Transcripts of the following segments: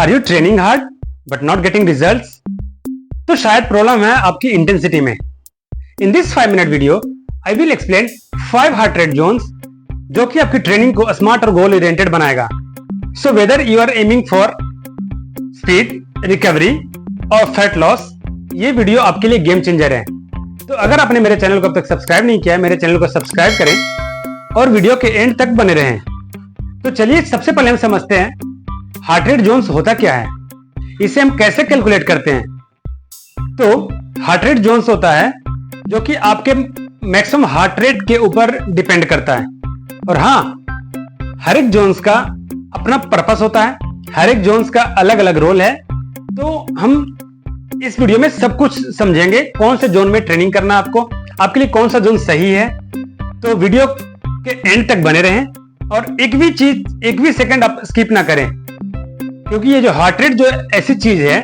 Are you training hard but not getting results? तो शायद problem है आपकी इंटेंसिटी में। In this 5 minute video I will explain 5 heart rate zones जो कि आपकी ट्रेनिंग को स्मार्ट और गोल ओरिएंटेड बनाएगा। So whether you are aiming for speed, recovery और फैट लॉस, ये वीडियो आपके लिए गेम चेंजर है। तो अगर आपने मेरे चैनल को अब तक सब्सक्राइब नहीं किया है, मेरे चैनल को सब्सक्राइब करें और वीडियो के एंड तक बने रहें। तो चलिए सबसे पहले हम समझते हैं हार्ट रेट जोन्स होता क्या है, इसे हम कैसे कैलकुलेट करते हैं। तो हार्ट रेट जोन्स होता है जो कि आपके मैक्सिमम हार्ट रेट के ऊपर डिपेंड करता है। और हाँ, हर एक जोन्स का अपना पर्पस होता है, हर एक जोन्स का अलग अलग रोल है। तो हम इस वीडियो में सब कुछ समझेंगे, कौन से जोन में ट्रेनिंग करना है आपको, आपके लिए कौन सा जोन सही है। तो वीडियो के एंड तक बने रहें और एक भी सेकंड आप स्किप ना करें, क्योंकि ये जो हार्ट रेट जो ऐसी चीज है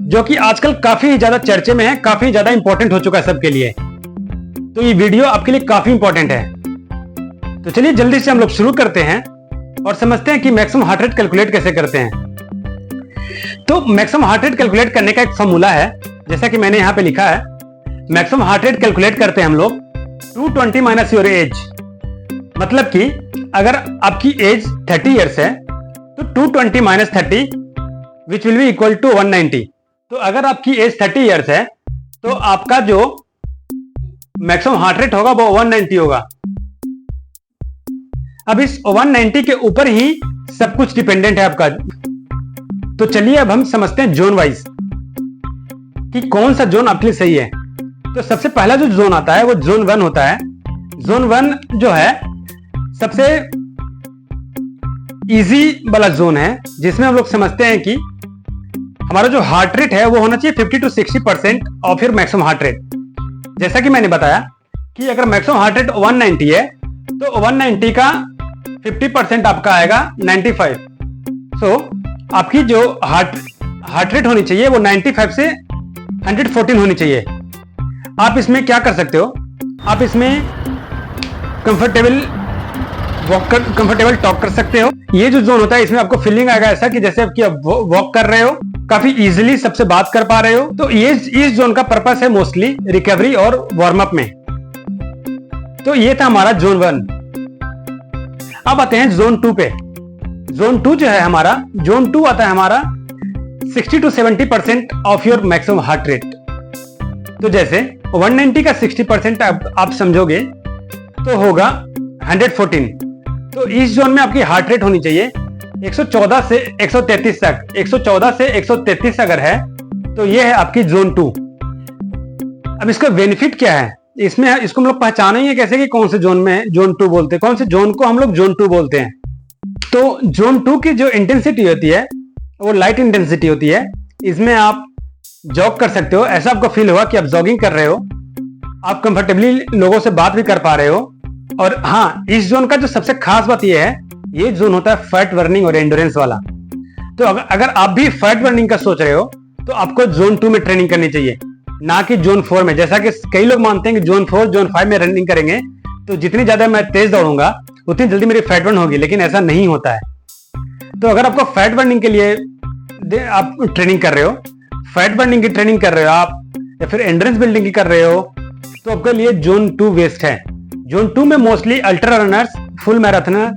जो कि आजकल काफी ज्यादा चर्चे में है, काफी ज्यादा इंपॉर्टेंट हो चुका है सबके लिए। तो ये वीडियो आपके लिए काफी इंपॉर्टेंट है। तो चलिए जल्दी से हम लोग शुरू करते हैं और समझते हैं कि मैक्सिमम हार्ट रेट कैलकुलेट कैसे करते हैं। तो मैक्सिमम हार्ट रेट कैलकुलेट करने का एक फॉर्मूला है, जैसा कि मैंने यहां पे लिखा है। मैक्सिमम हार्ट रेट कैलकुलेट करते हैं हम लोग 220 माइनस योर एज। मतलब कि अगर आपकी एज 30 इयर्स है तो 220 minus 30 which will be equal to 190। तो अगर आपकी एज 30 इयर्स है तो आपका जो मैक्सिमम हार्ट रेट होगा वो 190 होगा। अब इस 190 के ऊपर ही सब कुछ डिपेंडेंट है आपका। तो चलिए अब हम समझते हैं जोन वाइज कि कौन सा जोन आपके लिए सही है। तो सबसे पहला जो जोन आता है वो जोन 1 होता है। जोन 1 जो है सबसे इजी वाला जोन है, जिसमें हम लोग समझते हैं कि हमारा जो हार्ट रेट है वो होना चाहिए 50 to 60% of your maximum heart rate. जैसा कि मैंने बताया कि अगर मैक्सिमम हार्ट रेट 190 है तो 190 का 50% आपका आएगा 95। सो आपकी जो हार्ट रेट होनी चाहिए वो 95 से 114 होनी चाहिए। आप इसमें क्या कर सकते हो, आप इसमें कंफर्टेबल टॉक कर सकते हो। ये जो जोन होता है इसमें आपको फीलिंग आएगा ऐसा कि जैसे आप वॉक कर रहे हो, काफी इजीली सबसे बात कर पा रहे हो। तो ये इस जोन का पर्पस है मोस्टली रिकवरी और वार्म अप में। तो ये था हमारा जोन 1। अब आते हैं जोन 2 पे। जोन 2 जो है हमारा, जोन 2 आता है हमारा 60 to 70% of your maximum heart rate. तो जैसे 190 का 60% आप समझोगे तो होगा 114। तो इस जोन में आपकी हार्ट रेट होनी चाहिए 114 से 133 तक। 114 से 133 अगर है तो ये है आपकी जोन 2। अब इसका बेनिफिट क्या है, इसमें इसको हम लोग पहचानेंगे कैसे कि कौन से जोन में जोन 2 बोलते हैं, कौन से जोन को हम लोग जोन 2 बोलते हैं। तो जोन 2 की जो इंटेंसिटी होती है वो लाइट इंटेंसिटी होती है। इसमें आप जॉग कर सकते हो, ऐसा आपको फील होगा कि आप जॉगिंग कर रहे हो, आप कंफर्टेबली लोगों से बात भी कर पा रहे हो। और हाँ, इस जोन का जो सबसे खास बात यह है, ये जोन होता है फैट बर्निंग और एंड्योरेंस वाला। तो अगर आप भी फैट बर्निंग का सोच रहे हो तो आपको जोन 2 में ट्रेनिंग करनी चाहिए, ना कि जोन 4 में। जैसा कि कई लोग मानते हैं कि जोन 4 जोन 5 में रनिंग करेंगे तो जितनी ज्यादा मैं तेज दौड़ूंगा उतनी जल्दी मेरी फैट बर्न होगी, लेकिन ऐसा नहीं होता है। तो अगर आपको फैट बर्निंग के लिए आप ट्रेनिंग कर रहे हो, फैट बर्निंग की ट्रेनिंग कर रहे हो आप, या फिर एंड्योरेंस बिल्डिंग की कर रहे हो, तो आपके लिए जोन 2 वेस्ट है। जोन 2 में mostly ultra runners, full marathoner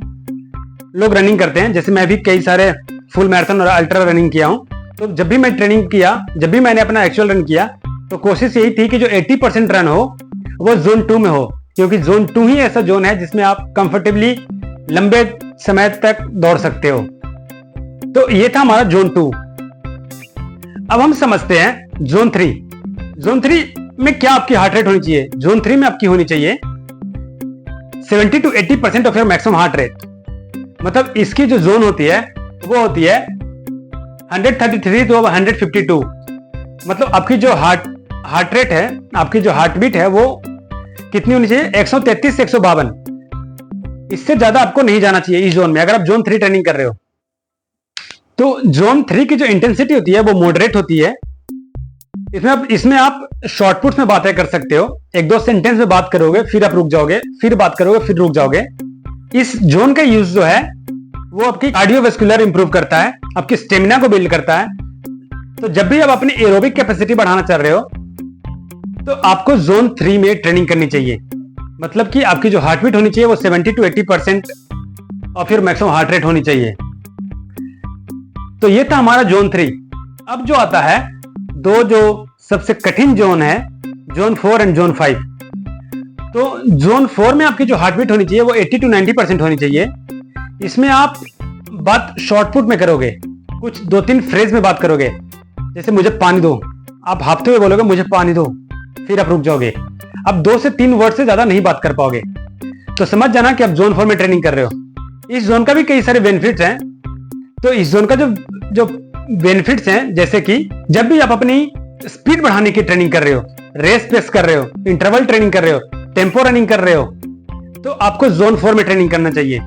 लोग रनिंग करते हैं। जैसे मैं भी कई सारे फुल मैराथन और अल्ट्रा रनिंग किया हूं। तो जब भी मैं ट्रेनिंग किया, जब भी मैंने अपना एक्चुअल रन किया, तो कोशिश यही थी कि जो 80% रन हो वो जोन 2 में हो, क्योंकि जोन 2 ही ऐसा जोन है जिसमें आप कंफर्टेबली लंबे समय तक दौड़ सकते हो। तो ये था हमारा जोन 2। अब हम समझते हैं जोन 3। जोन 3 में क्या आपकी हार्ट रेट होनी चाहिए। जोन 3 में आपकी होनी चाहिए 70 to 80% of your maximum heart rate. मतलब इसकी जो जोन होती है वो होती है 133 to 152। मतलब आपकी जो हार्ट रेट है, आपकी जो हार्ट बीट है वो कितनी होनी चाहिए, 133 से 152। इससे ज्यादा आपको नहीं जाना चाहिए इस जोन में, अगर आप जोन 3 ट्रेनिंग कर रहे हो। तो जोन 3 की जो इंटेंसिटी होती है वो मॉडरेट होती है। इसमें आप शॉर्टपुट्स में बातें कर सकते हो, 1-2 सेंटेंस में बात करोगे, फिर आप रुक जाओगे, फिर बात करोगे, फिर रुक जाओगे। इस जोन का यूज जो है वो आपकी कार्डियोवैस्कुलर इंप्रूव करता है, आपकी स्टेमिना को बिल्ड करता है। तो जब भी आप अपनी एरोबिक कैपेसिटी बढ़ाना चाह रहे हो तो आपको जोन 3 में ट्रेनिंग करनी चाहिए। मतलब कि आपकी जो हार्ट बीट होनी चाहिए वो 70 to 80% और फिर मैक्सिमम हार्ट रेट होनी चाहिए। तो ये था हमारा जोन 3। अब जो आता है दो जो सबसे कठिन जोन है, जोन 4 एंड जोन 5। तो जोन 4 में आपकी जो हार्ट बीट होनी चाहिए वो 80 to 90% होनी चाहिए। इसमें आप बात शॉर्टपुट में करोगे, कुछ 2-3 फ्रेज में बात करोगे। जैसे मुझे पानी दो, आप हाफते हुए बोलोगे मुझे पानी दो, फिर आप रुक जाओगे। अब 2 से 3 वर्ड से ज्यादा नहीं बात कर पाओगे। तो समझ जाना कि आप जोन 4 में ट्रेनिंग कर रहे हो। इस जोन का भी कई सारे बेनिफिट्स हैं। तो इस जोन का जो बेनिफिट्स हैं, जैसे कि जब भी आप अपनी स्पीड बढ़ाने की ट्रेनिंग कर रहे हो, रेस पेस कर रहे हो, इंटरवल ट्रेनिंग कर रहे हो, टेम्पो रनिंग कर रहे हो, तो आपको जोन 4 में ट्रेनिंग करना चाहिए।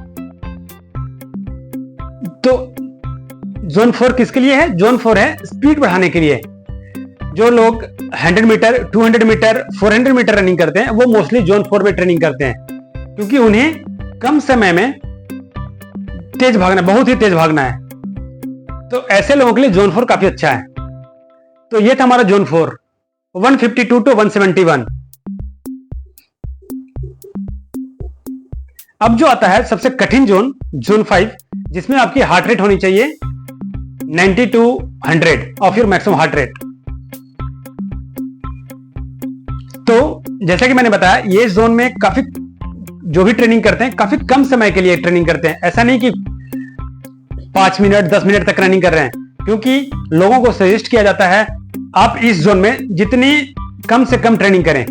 तो जोन 4 किसके लिए है? जोन 4 है स्पीड बढ़ाने के लिए। जो लोग 100 मीटर, 200 मीटर, 400 मीटर रनिंग करते हैं वो मोस्टली जोन 4 में ट्रेनिंग करते हैं, क्योंकि उन्हें कम समय में तेज भागना, बहुत ही तेज भागना है। तो ऐसे लोगों के लिए जोन 4 काफी अच्छा है। तो ये था हमारा जोन 4, 152 to 171। अब जो आता है सबसे कठिन जोन, जोन 5, जिसमें आपकी हार्ट रेट होनी चाहिए 90 to 100 और फिर मैक्सिमम हार्ट रेट। तो जैसा कि मैंने बताया, ये जोन में काफी जो भी ट्रेनिंग करते हैं काफी कम समय के लिए ट्रेनिंग करते हैं। ऐसा नहीं कि 5 मिनट 10 मिनट तक रनिंग कर रहे हैं, क्योंकि लोगों को सजेस्ट किया जाता है आप इस जोन में जितनी कम से कम ट्रेनिंग करें,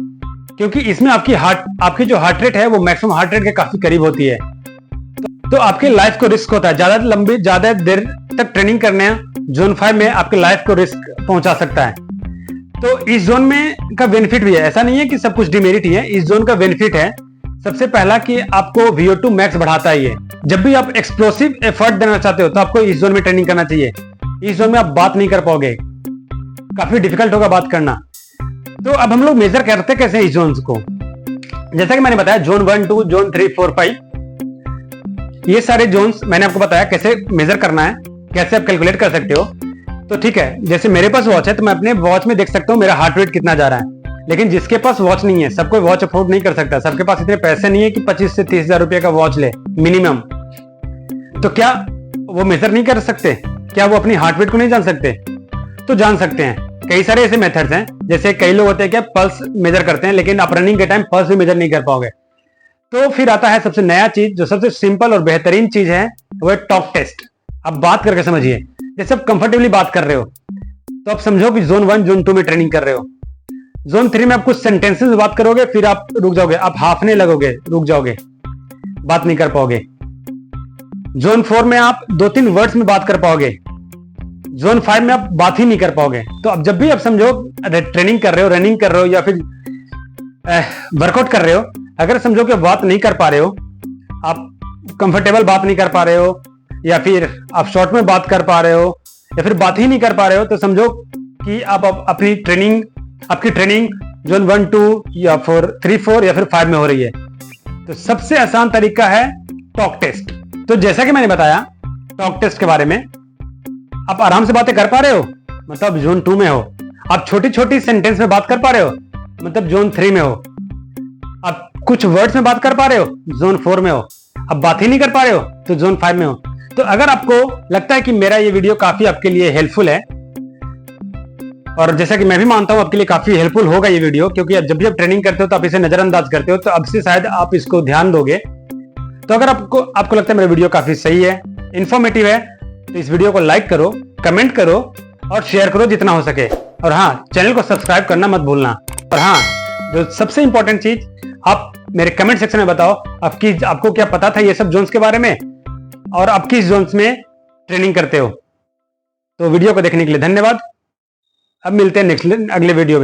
क्योंकि इसमें आपकी जो हार्ट रेट है वो मैक्सिमम हार्ट रेट के काफी करीब होती है। तो आपकी लाइफ को रिस्क होता है, ज्यादा देर तक ट्रेनिंग करने जोन 5 में आपकी लाइफ को रिस्क पहुंचा सकता है। तो इस जोन में का बेनिफिट भी है, ऐसा नहीं है कि सब कुछ डिमेरिट ही है। इस जोन का बेनिफिट है सबसे पहला कि आपको VO2 मैक्स बढ़ाता है। ये जब भी आप एक्सप्लोसिव एफर्ट देना चाहते हो तो आपको इस जोन में ट्रेनिंग करना चाहिए। इस जोन में आप बात नहीं कर पाओगे, काफी डिफिकल्ट होगा बात करना। तो अब हम लोग मेजर करते कैसे इस जोन को? जैसा कि मैंने बताया, जोन 1, 2, जोन 3, 4, 5, ये सारे जोन्स मैंने आपको बताया कैसे मेजर करना है, कैसे आप कैलकुलेट कर सकते हो। तो ठीक है, जैसे मेरे पास वॉच है तो मैं अपने वॉच में देख सकता हूँ मेरा हार्ट रेट कितना जा रहा है। लेकिन जिसके पास वॉच नहीं है, सब कोई वॉच अफोर्ड नहीं कर सकता, सबके पास इतने पैसे नहीं है कि 25 से 30 हजार रुपए का वॉच ले मिनिमम। तो क्या वो मेजर नहीं कर सकते? क्या वो अपनी हार्ट रेट को नहीं जान सकते? तो जान सकते हैं। कई सारे ऐसे मेथड्स हैं, जैसे कई लोग होते हैं क्या पल्स मेजर करते हैं, लेकिन आप रनिंग के टाइम पल्स भी मेजर नहीं कर पाओगे। तो फिर आता है सबसे नया चीज, जो सबसे सिंपल और बेहतरीन चीज है, वो है टॉक टेस्ट। अब बात करके समझिए। जैसे आप कंफर्टेबली बात कर रहे हो तो आप समझो कि जोन 1, जोन 2 में ट्रेनिंग कर रहे हो। जोन 3 में आप कुछ सेंटेंसेस में बात करोगे, फिर आप रुक जाओगे, आप हाफने लगोगे, रुक जाओगे, बात नहीं कर पाओगे। जोन 4 में आप 2-3 वर्ड्स में बात कर पाओगे। जोन 5 में आप बात ही नहीं कर पाओगे। तो अब जब भी आप समझो ट्रेनिंग कर रहे हो, रनिंग कर रहे हो या फिर वर्कआउट कर रहे हो, अगर समझो कि बात नहीं कर पा रहे हो, आप कंफर्टेबल बात नहीं कर पा रहे हो, या फिर आप शॉर्ट में बात कर पा रहे हो, या फिर बात ही नहीं कर पा रहे हो, तो समझो कि आप आपकी ट्रेनिंग जोन 1, 2 या 3, 4 या फिर 5 में हो रही है। तो सबसे आसान तरीका है टॉक टेस्ट। तो जैसा कि मैंने बताया टॉक टेस्ट के बारे में, आप आराम से बातें कर पा रहे हो, मतलब जोन 2 में हो। आप छोटी छोटी सेंटेंस में बात कर पा रहे हो, मतलब जोन 3 में हो। आप कुछ वर्ड्स में बात कर पा रहे हो, जोन 4 में हो। अब बात ही नहीं कर पा रहे हो तो जोन 5 में हो। तो अगर आपको लगता है कि मेरा ये वीडियो काफी आपके लिए हेल्पफुल है, और जैसा कि मैं भी मानता हूं आपके लिए काफी हेल्पफुल होगा ये वीडियो, क्योंकि जब भी आप ट्रेनिंग करते हो तो आप इसे नजरअंदाज करते हो, तो अब से शायद आप इसको ध्यान दोगे। तो अगर आपको लगता है मेरा वीडियो काफी सही है, इंफॉर्मेटिव है, तो इस वीडियो को लाइक करो, कमेंट करो और शेयर करो जितना हो सके। और हाँ, चैनल को सब्सक्राइब करना मत भूलना। और हाँ, जो सबसे इंपॉर्टेंट चीज, आप मेरे कमेंट सेक्शन में बताओ आपको क्या पता था ये सब जोन्स के बारे में, और आप किस जोन्स में ट्रेनिंग करते हो। तो वीडियो को देखने के लिए धन्यवाद। अब मिलते हैं नेक्स्ट अगले वीडियो में।